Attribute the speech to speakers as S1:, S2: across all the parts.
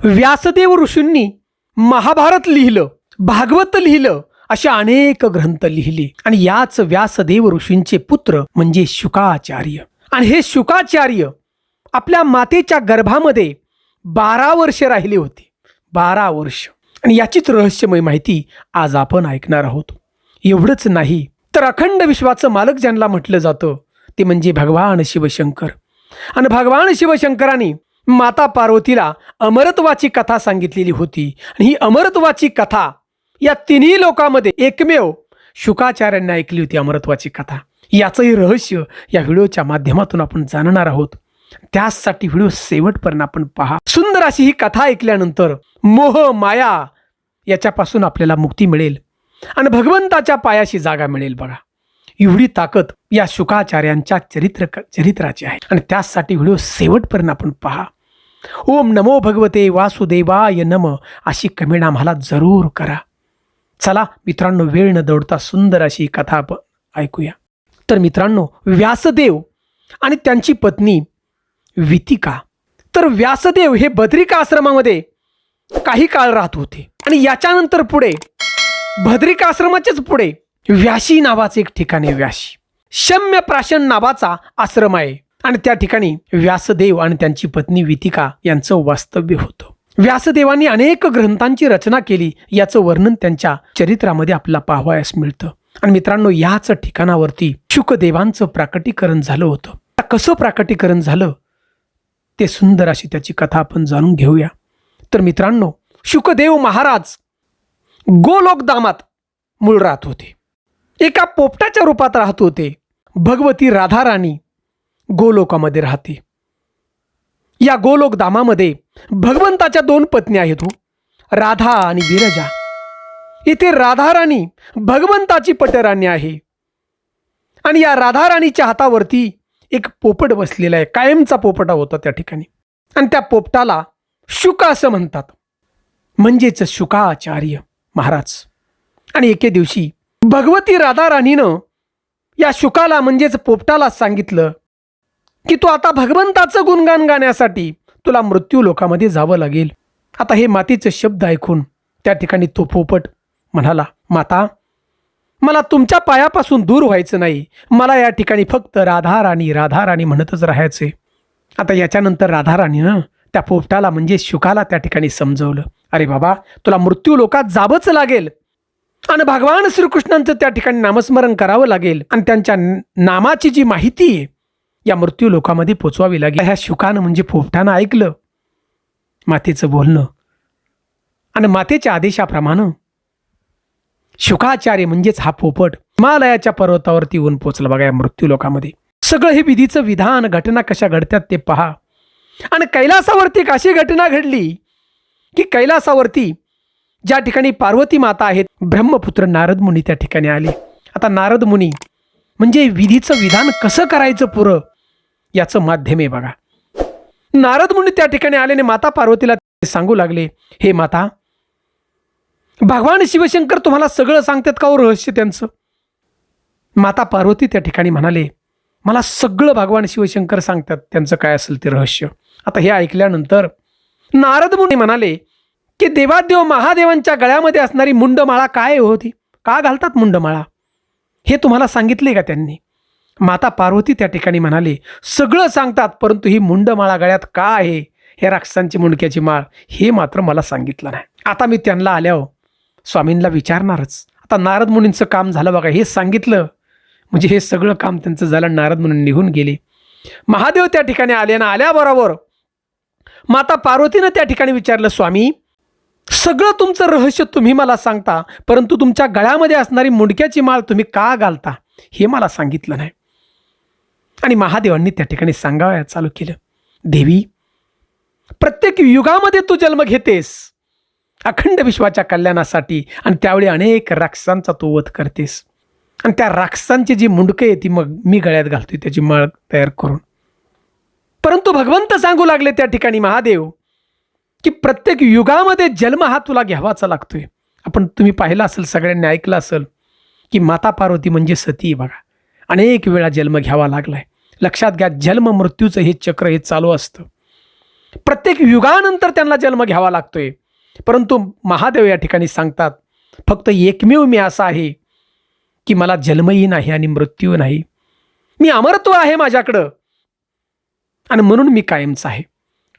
S1: व्यासदेव ऋषींनी महाभारत लिहिलं, भागवत लिहिलं, अशा अनेक ग्रंथ लिहिले. आणि याच व्यासदेव ऋषींचे पुत्र म्हणजे शुकाचार्य. आणि हे शुकाचार्य आपल्या मातेच्या गर्भामध्ये 12 वर्ष राहिले होते. 12 वर्ष. आणि याचीच रहस्यमय माहिती आज आपण ऐकणार आहोत. एवढंच नाही तर अखंड विश्वाचं मालक ज्यांना म्हटलं जातं ते म्हणजे भगवान शिवशंकर. आणि भगवान शिवशंकरांनी माता पार्वतीला अमरत्वाची कथा सांगितलेली होती. आणि ही अमरत्वाची कथा या तिन्ही लोकांमध्ये एकमेव शुकाचार्यांना ऐकली होती. अमरत्वाची कथा याचंही रहस्य या व्हिडिओच्या माध्यमातून आपण जाणणार आहोत. त्यासाठी व्हिडिओ शेवटपर्यंत आपण पहा. सुंदर अशी ही कथा ऐकल्यानंतर मोह माया याच्यापासून आपल्याला मुक्ती मिळेल आणि भगवंताच्या पायाशी जागा मिळेल. बघा, एवढी ताकद या शुकाचार्यांच्या चरित्राची आहे. आणि त्यासाठी व्हिडिओ शेवटपर्यंत आपण पहा. ओम नमो भगवते वासुदेवाय नम अशी कमेंट आम्हाला जरूर करा. चला मित्रांनो, वेळ न दौडता सुंदर अशी कथा आपण ऐकूया. तर मित्रांनो, व्यासदेव आणि त्यांची पत्नी वितिका. तर व्यासदेव हे बद्रिका आश्रमामध्ये काही काळ राहत होते. आणि याच्यानंतर पुढे बद्रिका आश्रमाच्याच पुढे व्याशी नावाचे एक ठिकाण आहे. व्याशी शम्य प्राशन नावाचा आश्रम आहे. आणि त्या ठिकाणी व्यासदेव आणि त्यांची पत्नी वितिका यांचं वास्तव्य होतं. व्यासदेवांनी अनेक ग्रंथांची रचना केली. याचं वर्णन त्यांच्या चरित्रामध्ये आपल्याला पाहावयास मिळतं. आणि मित्रांनो, याच ठिकाणावरती शुकदेवांचं प्राकटीकरण झालं होतं. कसं प्राकटीकरण झालं ते सुंदर अशी त्याची कथा आपण जाणून घेऊया. तर मित्रांनो, शुकदेव महाराज गोलोकधामात मूळ राहत होते. एका पोपटाच्या रूपात राहत होते. भगवती राधाराणी गोलोकामध्ये राहते. या गोलोकधामामध्ये भगवंताच्या 2 पत्नी आहेत, राधा आणि विरजा. इथे राधाराणी भगवंताची पटराणी आहे. आणि या राधाराणीच्या हातावरती एक पोपट बसलेला आहे. कायमचा पोपटा होता त्या ठिकाणी. आणि त्या पोपटाला शुक असं म्हणतात, म्हणजेच शुकाचार्य महाराज. आणि एके दिवशी भगवती राधाराणीनं या शुकाला म्हणजेच पोपटाला सांगितलं की तू आता भगवंताचं गुणगान गाण्यासाठी तुला मृत्यू लोकामध्ये जावं लागेल. आता हे मातेचे शब्द ऐकून त्या ठिकाणी तो पोपट म्हणाला, माता, मला तुमच्या पायापासून दूर व्हायचं नाही. मला या ठिकाणी फक्त राधाराणी राधाराणी म्हणतच राहायचे. आता याच्यानंतर राधाराणीनं त्या पोपटाला म्हणजे शुकाला त्या ठिकाणी समजवलं, अरे बाबा, तुला मृत्यू लोकात जावंच लागेल आणि भगवान श्रीकृष्णांचं त्या ठिकाणी नामस्मरण करावं लागेल आणि त्यांच्या नामाची जी माहिती आहे या मृत्यू लोकामध्ये पोचवावी लागेल. ह्या शुकानं म्हणजे पोपटानं ऐकलं मातेचं बोलणं. आणि मातेच्या आदेशाप्रमाणे शुकाचार्य म्हणजेच हा पोपट हिमालयाच्या पर्वतावरती येऊन पोचला. बघा, या मृत्यू लोकामध्ये सगळं हे विधीचं विधान, घटना कशा घडतात ते पहा. आणि कैलासावरती एक अशी घटना घडली की कैलासावरती ज्या ठिकाणी पार्वती माता आहेत, ब्रह्मपुत्र नारद मुनी त्या ठिकाणी आले. आता नारद मुनी म्हणजे विधीचं विधान कसं करायचं पुरं याचं माध्यम आहे. बघा, नारद मुनी त्या ठिकाणी आल्याने माता पार्वतीला सांगू लागले, हे माता, भगवान शिवशंकर तुम्हाला सगळं सांगतात का हो रहस्य त्यांचं? माता पार्वती त्या ठिकाणी म्हणाले, मला सगळं भगवान शिवशंकर सांगतात, त्यांचं काय असेल ते रहस्य. आता हे ऐकल्यानंतर नारद मुनी म्हणाले की देवादेव महादेवांच्या गळ्यामध्ये असणारी मुंडमाळा काय होती, का घालतात मुंडमाळा, हे तुम्हाला सांगितले का त्यांनी? माता पार्वती त्या ठिकाणी म्हणाले, सगळं सांगतात, परंतु ही मुंडमाळा गळ्यात का आहे, हे राक्षसांची मुंडक्याची माळ, हे मात्र मला सांगितलं नाही. आता मी त्यांना आल्यावर स्वामींना विचारणारच. आता नारद मुनींचं काम झालं. बघा, हे सांगितलं म्हणजे हे सगळं काम त्यांचं झालं. नारद मुनी निघून गेले. महादेव त्या ठिकाणी आले आणि आल्याबरोबर माता पार्वतीनं त्या ठिकाणी विचारलं, स्वामी, सगळं तुमचं रहस्य तुम्ही मला सांगता, परंतु तुमच्या गळ्यामध्ये असणारी मुंडक्याची माळ तुम्ही का घालता हे मला सांगितलं नाही. आणि महादेवांनी त्या ठिकाणी सांगावया चालू केलं, देवी, प्रत्येक युगामध्ये तू जन्म घेतेस अखंड विश्वाच्या कल्याणासाठी आणि त्यावेळी अनेक राक्षसांचा तू वध करतेस आणि त्या राक्षसांची जी मुंडकं आहे ती मग मी गळ्यात घालतोय त्याची माळ तयार करून. परंतु भगवंत सांगू लागले त्या ठिकाणी महादेव की प्रत्येक युगामध्ये जन्म हा तुला घ्यावाचा लागतोय. तुम्ही पाहिलं असेल, सगळ्यांनी ऐकलं असेल की माता पार्वती म्हणजे सती. बघा, अनेक वेळा जन्म घ्यावा लागलाय. लक्षात घ्या, जन्म मृत्यूचं हे चक्र हे चालू असतं. प्रत्येक युगानंतर त्यांना जन्म घ्यावा लागतोय. परंतु महादेव या ठिकाणी सांगतात, फक्त एकमेव मी असा आहे की मला जन्मही नाही आणि मृत्यू नाही. मी अमरत्व आहे माझ्याकडं आणि म्हणून मी कायमचा आहे.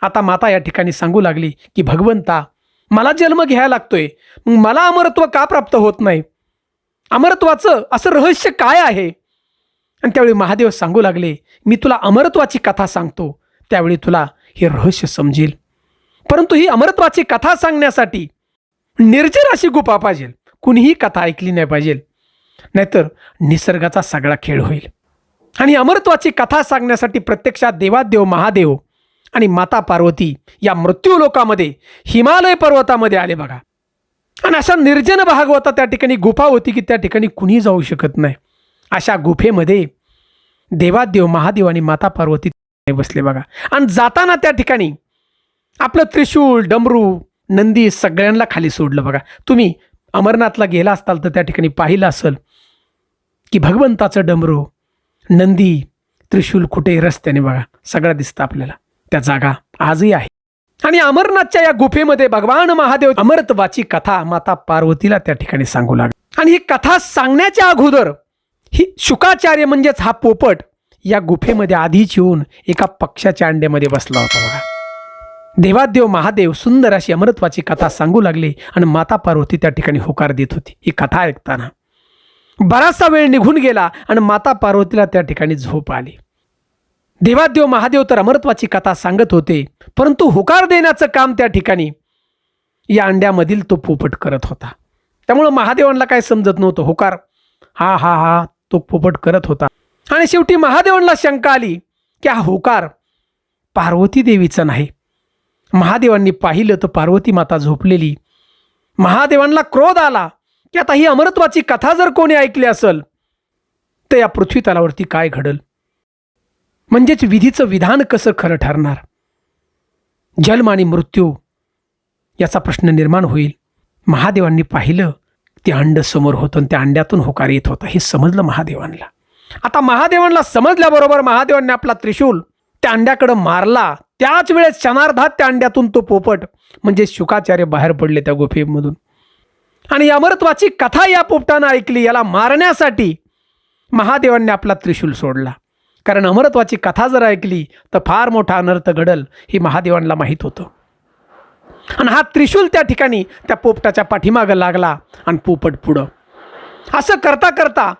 S1: आता माता या ठिकाणी सांगू लागली की भगवंता, मला जन्म घ्यायला लागतोय, मग मला अमरत्व का प्राप्त होत नाही? अमरत्वाचं असं रहस्य काय आहे? आणि त्यावेळी महादेव सांगू लागले, मी तुला अमरत्वाची कथा सांगतो, त्यावेळी तुला हे रहस्य समजेल. परंतु ही अमरत्वाची कथा सांगण्यासाठी निर्जन अशी गुफा पाहिजे, कुणीही कथा ऐकली नाही पाहिजे, नाहीतर निसर्गाचा सगळा खेळ होईल. आणि अमरत्वाची कथा सांगण्यासाठी प्रत्यक्षात देवादेव महादेव आणि माता पार्वती या मृत्यू लोकामध्ये हिमालय पर्वतामध्ये आले बघा. आणि अशा निर्जन भाग होता, त्या ठिकाणी गुफा होती की त्या ठिकाणी कुणी जाऊ शकत नाही. अशा गुफेमध्ये देवादेव महादेव आणि माता पार्वती बसले बघा. आणि जाताना त्या ठिकाणी आपलं त्रिशूळ, डमरू, नंदी सगळ्यांना खाली सोडलं बघा. तुम्ही अमरनाथला गेला असताल तर त्या ठिकाणी पाहिलं असेल की भगवंताचं डमरू, नंदी, त्रिशूल कुठे रस्त्याने बघा सगळं दिसतं आपल्याला. त्या जागा आजही आहे. आणि अमरनाथच्या या गुफेमध्ये भगवान महादेव अमरत्वाची कथा माता पार्वतीला त्या ठिकाणी सांगू लागले. आणि ही कथा सांगण्याच्या अगोदर ही शुकाचार्य म्हणजेच हा पोपट या गुफेमध्ये आधीच येऊन एका पक्षाच्या अंड्यामध्ये बसला होता बघा. देवादेव महादेव सुंदर अशी अमरत्वाची कथा सांगू लागले आणि माता पार्वती त्या ठिकाणी होकार देत होती. ही कथा ऐकताना बराचसा वेळ निघून गेला आणि माता पार्वतीला त्या ठिकाणी झोप आली. देवादेव महादेव तर अमरत्वाची कथा सांगत होते, परंतु होकार देण्याचं काम त्या ठिकाणी या अंड्यामधील तो पोपट करत होता. त्यामुळं महादेवांना काय समजत नव्हतं. होकार हा हा हा तो पोपट करत होता. आणि शेवटी महादेवांना शंका आली की हा होकार पार्वती देवीचा नाही. महादेवांनी पाहिलं तर पार्वती माता झोपलेली. महादेवांना क्रोध आला की आता ही अमरत्वाची कथा जर कोणी ऐकली असेल तर या पृथ्वी तलावरती काय घडल, म्हणजेच विधीचं विधान कसं खरं ठरणार, जन्म आणि मृत्यू याचा प्रश्न निर्माण होईल. महादेवांनी पाहिलं ते अंड समोर होतं आणि त्या अंड्यातून होकार येत होता. हे समजलं महादेवांना. आता महादेवांना समजल्याबरोबर महादेवांनी आपला त्रिशूल त्या अंड्याकडं मारला. त्याच वेळेस क्षणार्धात त्या अंड्यातून तो पोपट म्हणजे शुकाचार्य बाहेर पडले त्या गुफेमधून. आणि अमरत्वाची कथा या पोपटानं ऐकली. याला मारण्यासाठी महादेवांनी आपला त्रिशूल सोडला. कारण अमरत्वाची कथा जर ऐकली तर फार मोठा अनर्थ घडल हे महादेवांना माहीत होतं. आणि हा त्रिशूल त्या ठिकाणी त्या पोपटाच्या पाठीमागं लागला आणि पोपट पुढं. असं करता करता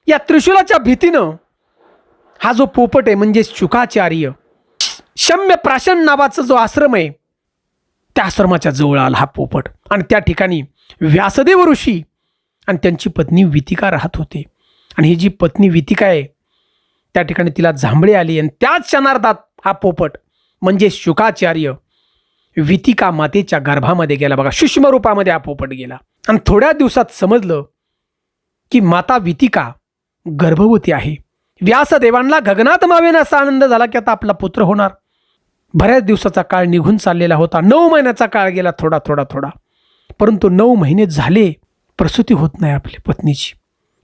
S1: या त्रिशूलाच्या भीतीनं हा जो पोपट आहे म्हणजे शुकाचार्य, शम्य प्राशन नावाचा जो आश्रम आहे त्या आश्रमाच्या जवळ आला हा पोपट. आणि त्या ठिकाणी व्यासदेव ऋषी आणि त्यांची पत्नी वितिका राहत होते. आणि ही जी पत्नी वितिका आहे त्या ठिकाणी तिला जांभळे आली आणि त्याच क्षणार्धात हा पोपट म्हणजे शुकाचार्य वितिका मातेच्या गर्भामध्ये गेला बघा. सूक्ष्म रूपामध्ये हा पोपट गेला. आणि थोड्या दिवसात समजलं की माता वितिका गर्भवती आहे. व्यासदेवांना गगनात मावेना असा आनंद झाला की आता आपला पुत्र होणार. बऱ्याच दिवसाचा काळ निघून चाललेला होता. 9 महिन्याचा काळ गेला थोडा थोडा थोडा. परंतु 9 महिने झाले प्रसूती होत नाही आपल्या पत्नीची.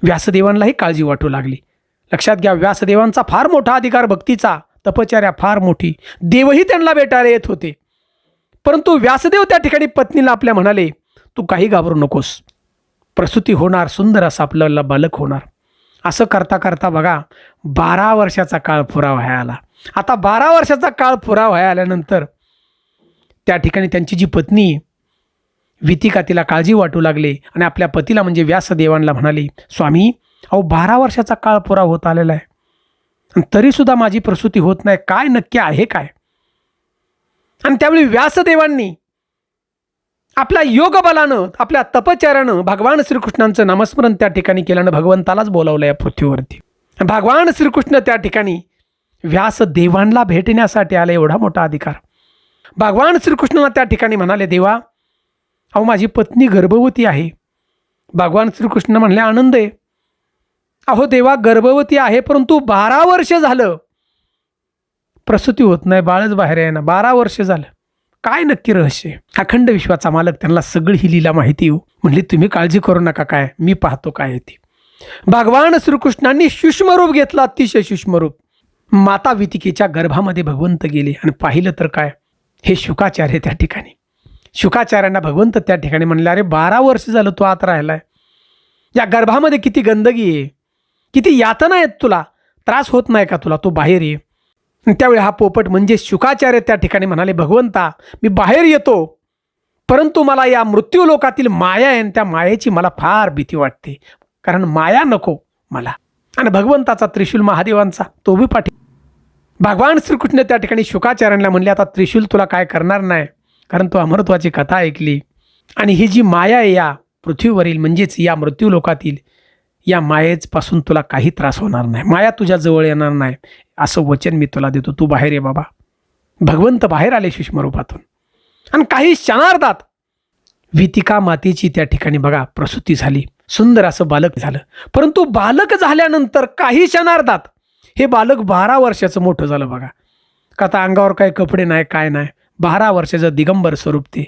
S1: व्यासदेवांनाही काळजी वाटू लागली. लक्षात घ्या, व्यासदेवांचा फार मोठा अधिकार भक्तीचा, तपश्चर्या फार मोठी, देवही त्यांना भेटायला येत होते. परंतु व्यासदेव त्या ठिकाणी पत्नीला आपल्या म्हणाले, तू काही घाबरू नकोस, प्रसूती होणार, सुंदर असा आपल्याला बालक होणार. असं करता करता बघा 12 वर्षाचा काळ पुरा व्हायला आला. आता 12 वर्षाचा काळ पुरा व्हायला आल्यानंतर त्या ठिकाणी त्यांची जी पत्नी वितिका तिला काळजी वाटू लागले आणि आपल्या पतीला म्हणजे व्यासदेवांना म्हणाले, स्वामी अहो 12 वर्षाचा काळ पुरा होत आलेला आहे आणि तरीसुद्धा माझी प्रसूती होत नाही, काय नक्की आहे काय? आणि त्यावेळी व्यासदेवांनी आपल्या योग बलानं, आपल्या तपश्चर्यानं भगवान श्रीकृष्णांचं नामस्मरण त्या ठिकाणी केल्यानं भगवंतालाच बोलावलं या पृथ्वीवरती. भगवान श्रीकृष्ण त्या ठिकाणी व्यासदेवांना भेटण्यासाठी आले. एवढा मोठा अधिकार. भगवान श्रीकृष्णांना त्या ठिकाणी म्हणाले, देवा अहो माझी पत्नी गर्भवती आहे. भगवान श्रीकृष्ण म्हणले, आनंद आहे. अहो देवा गर्भवती आहे परंतु 12 वर्ष झालं प्रसूती होत नाही, बाळच बाहेर आहे ना. 12 वर्ष झालं, काय नक्की रहस्य? अखंड विश्वाचा मालक त्यांना सगळी ही लीला माहिती हो. म्हणली तुम्ही काळजी करू नका, काय मी पाहतो काय आहे ती. भगवान श्रीकृष्णांनी सूक्ष्म रूप घेतलं, अतिशय सूक्ष्म रूप. माता वितिकेच्या गर्भामध्ये भगवंत गेले आणि पाहिलं तर काय, हे शुकाचार्य त्या ठिकाणी. शुकाचार्यांना भगवंत त्या ठिकाणी म्हणले, अरे 12 वर्ष झालं तू आत राहिलाय, या गर्भामध्ये किती गंदगी आहे, किती यातना आहेत, तुला त्रास होत नाही का तुला, तू बाहेर ये. त्यावेळी हा पोपट म्हणजे शुकाचार्य त्या ठिकाणी म्हणाले, भगवंता मी बाहेर येतो, परंतु मला या मृत्यू लोकातील माया आहे, त्या मायेची मला फार भीती वाटते, कारण माया नको मला. आणि भगवंताचा त्रिशूल महादेवांचा तो बी पाठी. भगवान श्रीकृष्ण त्या ठिकाणी शुकाचार्यांना म्हणले, आता त्रिशूल तुला काय करणार नाही, कारण तू अमरत्वाची कथा ऐकली, आणि ही जी माया आहे या पृथ्वीवरील म्हणजेच या मृत्यू लोकातील या मायेपासून तुला काही त्रास होणार नाही, माया तुझ्या जवळ येणार नाही, असं वचन मी तुला देतो, तू बाहेर ये बाबा. भगवंत बाहेर आले सूक्ष्म रूपातून आणि काही क्षणार्धात वितिका मातेची त्या ठिकाणी बघा प्रसूती झाली, सुंदर असं बालक झालं. परंतु बालक झाल्यानंतर काही क्षणार्धात हे बालक 12 वर्षाचं मोठं झालं बघा. का आता अंगावर काही कपडे नाही काय नाही, 12 वर्षाचं दिगंबर स्वरूप ते.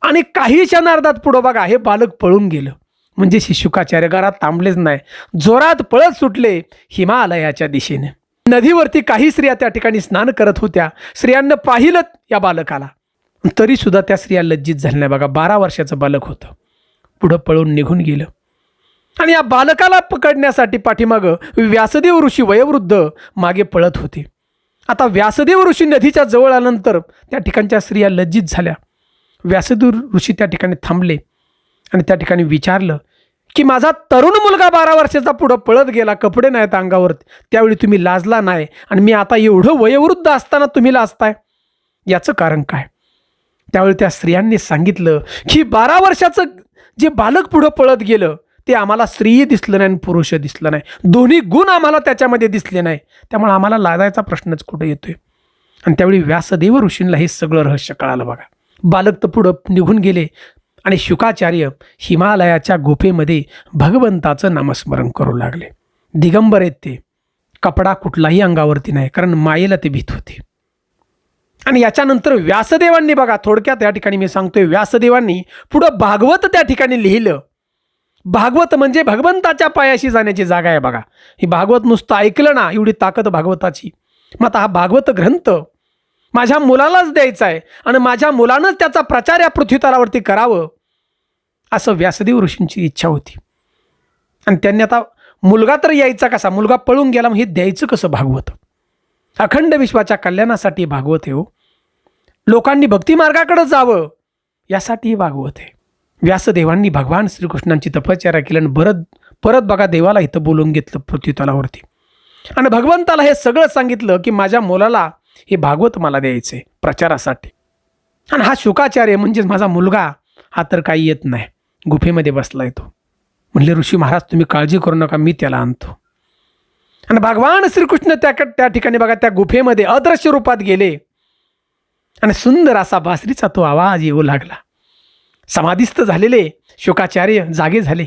S1: आणि काही क्षणार्धात पुढं बघा हे बालक पळून गेलं. म्हणजे शुकाचार्य घरात थांबलेच नाही, जोरात पळत सुटले हिमालयाच्या दिशेने. नदीवरती काही स्त्रिया त्या ठिकाणी स्नान करत होत्या. स्त्रियांना पाहिलं या बालकाला, तरी सुद्धा त्या स्त्रिया लज्जित झाल्या नाही बघा. 12 वर्षाचं बालक होतं, पुढं पळून निघून गेलं. आणि या बालकाला पकडण्यासाठी पाठीमागं व्यासदेव ऋषी वयोवृद्ध मागे पळत होते. आता व्यासदेव ऋषी नदीच्या जवळ आल्यानंतर त्या ठिकाणच्या स्त्रिया लज्जित झाल्या. व्यासदेव ऋषी त्या ठिकाणी थांबले आणि त्या ठिकाणी विचारलं की माझा तरुण मुलगा 12 वर्षाचा पुढं पळत गेला, कपडे नाहीत अंगावर, त्यावेळी तुम्ही लाजला नाही, आणि मी आता एवढं वयोवृद्ध असताना तुम्ही लाजताय, याचं कारण काय? त्यावेळी त्या स्त्रियांनी सांगितलं की 12 वर्षाचं जे बालक पुढं पळत गेलं ते आम्हाला स्त्रीही दिसलं नाही आणि पुरुष दिसलं नाही, दोन्ही गुण आम्हाला त्याच्यामध्ये दिसले नाही, त्यामुळे आम्हाला लाजायचा प्रश्नच कुठे येतोय. आणि त्यावेळी व्यासदेव ऋषींना हे सगळं रहस्य कळालं बघा. बालक तर पुढं निघून गेले आणि शुकाचार्य हिमालयाच्या गुफेमध्ये भगवंताचं नामस्मरण करू लागले. दिगंबर आहेत ते, कपडा कुठलाही अंगावरती नाही, कारण मायेला ते भीत होते. आणि याच्यानंतर व्यासदेवांनी बघा, थोडक्यात या ठिकाणी मी सांगतोय, व्यासदेवांनी पुढं भागवत त्या ठिकाणी लिहिलं. भागवत म्हणजे भगवंताच्या पायाशी जाण्याची जागा आहे बघा. ही भागवत नुसतं ऐकलं ना, एवढी ताकद भागवताची. मग आता हा भागवत ग्रंथ माझ्या मुलालाच द्यायचा आहे आणि माझ्या मुलानंच त्याचा प्रचार या पृथ्वीतलावरती करावं, असं व्यासदेव ऋषींची इच्छा होती. आणि त्यांनी आता मुलगा तर यायचा कसा, मुलगा पळून गेला, मग हे द्यायचं कसं भागवत? अखंड विश्वाच्या कल्याणासाठी भागवत आहे हो. लोकांनी भक्ती मार्गाकडे जावं यासाठी हे भागवत आहे. व्यासदेवांनी भगवान श्रीकृष्णांची तपश्चर्या केली आणि परत बघा देवाला इथं बोलवून घेतलं पृथ्वीतलावरती, आणि भगवंताला हे सगळं सांगितलं की माझ्या मुलाला हे भागवत मला द्यायचे प्रचारासाठी. आणि हा शुकाचार्य म्हणजेच माझा मुलगा, हा तर काही येत नाही, गुफेमध्ये बसला येतो. म्हणले ऋषी महाराज तुम्ही काळजी करू नका, मी त्याला आणतो. आणि भगवान श्रीकृष्ण त्या ठिकाणी बघा त्या गुफेमध्ये अदृश्य रूपात गेले आणि सुंदर असा बासरीचा तो आवाज येऊ लागला. समाधिस्थ झालेले शुकाचार्य जागे झाले,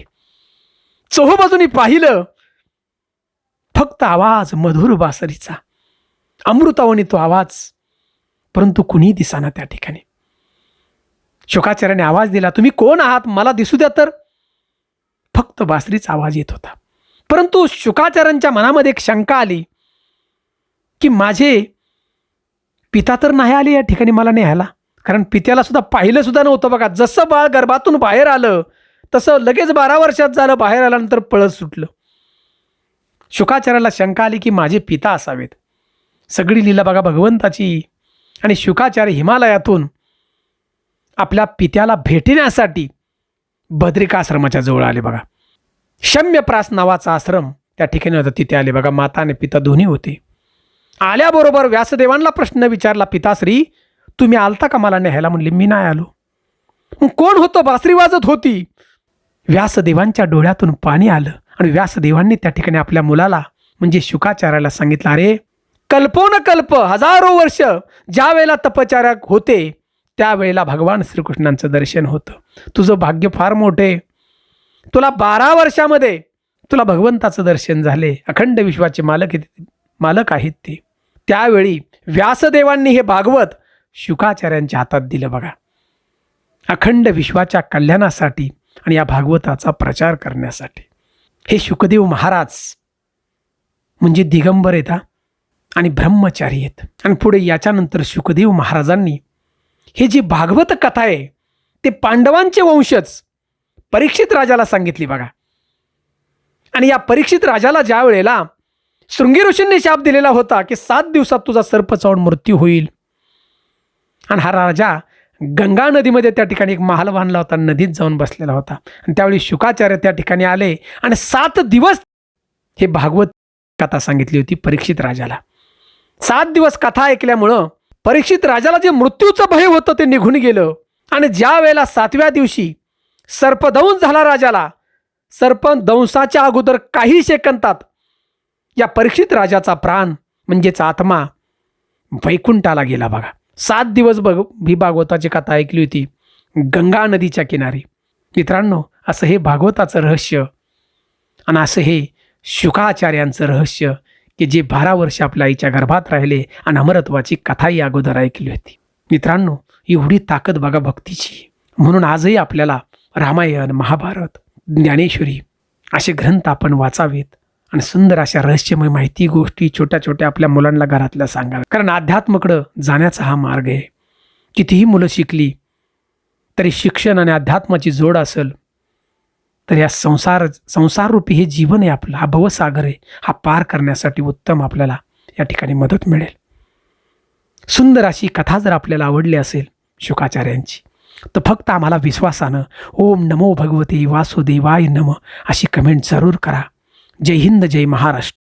S1: चोहोबाजूनी पाहिलं, फक्त आवाज मधुर बासरीचा, अमृतावनी तो आवाज, परंतु कुणी दिसाना त्या ठिकाणी. शुकाचार्याने आवाज दिला, तुम्ही कोण आहात, मला दिसू द्या तर. फक्त बासरीचा आवाज येत होता. परंतु शुकाचार्यांच्या मनामध्ये एक शंका आली की माझे पिता तर नाही आले या ठिकाणी मला न्यायला, कारण पित्याला सुद्धा पाहिलं सुद्धा नव्हतं बघा. जसं बाळ गर्भातून बाहेर आलं तसं लगेच 12 वर्षात झालं, बाहेर आल्यानंतर पळत सुटलं. शुकाचार्याला शंका आली की माझे पिता असावेत. सगळी लीला बघा भगवंताची. आणि शुकाचार्य हिमालयातून आपल्या पित्याला भेटण्यासाठी बद्रिकाश्रमाच्या जवळ आले बघा. शम्यप्रास नावाचा आश्रम त्या ठिकाणी होता, तिथे आले बघा. माता आणि पिता दोन्ही होते. आल्याबरोबर व्यासदेवांना प्रश्न विचारला, पिताश्री तुम्ही आलता का मला न्यायला? म्हणले मी नाही आलो. मग कोण होतं? बासरी वाजत होती. व्यासदेवांच्या डोळ्यातून पाणी आलं आणि व्यासदेवांनी त्या ठिकाणी आपल्या मुलाला म्हणजे शुकाचार्याला सांगितलं, अरे कल्पोनकल्प हजारो वर्ष ज्या वेळेला तपचार्य होते त्यावेळेला भगवान श्रीकृष्णांचं दर्शन होतं. तुझं भाग्य फार मोठे, तुला 12 वर्षामध्ये तुला भगवंताचं दर्शन झाले. अखंड विश्वाचे मालक आहेत ते. त्यावेळी व्यासदेवांनी हे भागवत शुकाचार्यांच्या हातात दिलं बघा, अखंड विश्वाच्या कल्याणासाठी आणि या भागवताचा प्रचार करण्यासाठी. हे शुकदेव महाराज म्हणजे दिगंबर आहेत आणि ब्रह्मचारी आहेत. आणि पुढे याच्यानंतर शुकदेव महाराजांनी हे जी भागवत कथा आहे ते पांडवांचे वंशज परीक्षित राजाला सांगितली बघा. आणि या परीक्षित राजाला ज्या वेळेला शृंगी ऋषींनी शाप दिलेला होता की 7 दिवसात तुझा सर्प चावून मृत्यू होईल, आणि हा राजा गंगा नदीमध्ये त्या ठिकाणी एक महाल बांधला होता, नदीत जाऊन बसलेला होता. आणि त्यावेळी शुकाचार्य त्या ठिकाणी आले आणि 7 दिवस हे भागवत कथा सांगितली होती परीक्षित राजाला. 7 दिवस कथा ऐकल्यामुळं परीक्षित राजाला जे मृत्यूचं भय होतं ते निघून गेलं. आणि ज्या वेळेला 7व्या दिवशी सर्पदंश झाला राजाला, सर्पदंशाच्या अगोदर काही सेकंदात या परीक्षित राजाचा प्राण म्हणजेच आत्मा वैकुंठाला गेला बघा. 7 दिवस ही भागवताची कथा ऐकली होती गंगा नदीच्या किनारी. मित्रांनो, असं हे भागवताचं रहस्य आणि असं हे शुकाचार्यांचं रहस्य की जे 12 वर्ष आपल्या आईच्या गर्भात राहिले आणि अमरत्वाची कथाही अगोदर ऐकली होती. मित्रांनो, एवढी ताकद बघा भक्तीची. म्हणून आजही आपल्याला रामायण, महाभारत, ज्ञानेश्वरी असे ग्रंथ आपण वाचावेत आणि सुंदर अशा रहस्यमय माहिती गोष्टी छोट्या छोट्या आपल्या मुलांना घरातल्या सांगाव्या. कारण अध्यात्माकडं जाण्याचा हा मार्ग आहे. कितीही मुलं शिकली तरी शिक्षण आणि अध्यात्माची जोड असेल तर या संसाररूपी हे जीवन आहे आपलं, हा भवसागर आहे, हा पार करण्यासाठी उत्तम आपल्याला या ठिकाणी मदत मिळेल. सुंदर अशी कथा जर आपल्याला आवडली असेल शुकाचार्यांची, तर फक्त आम्हाला विश्वासानं ओम नमो भगवते वासुदेवाय नमः अशी कमेंट जरूर करा. जय हिंद, जय महाराष्ट्र.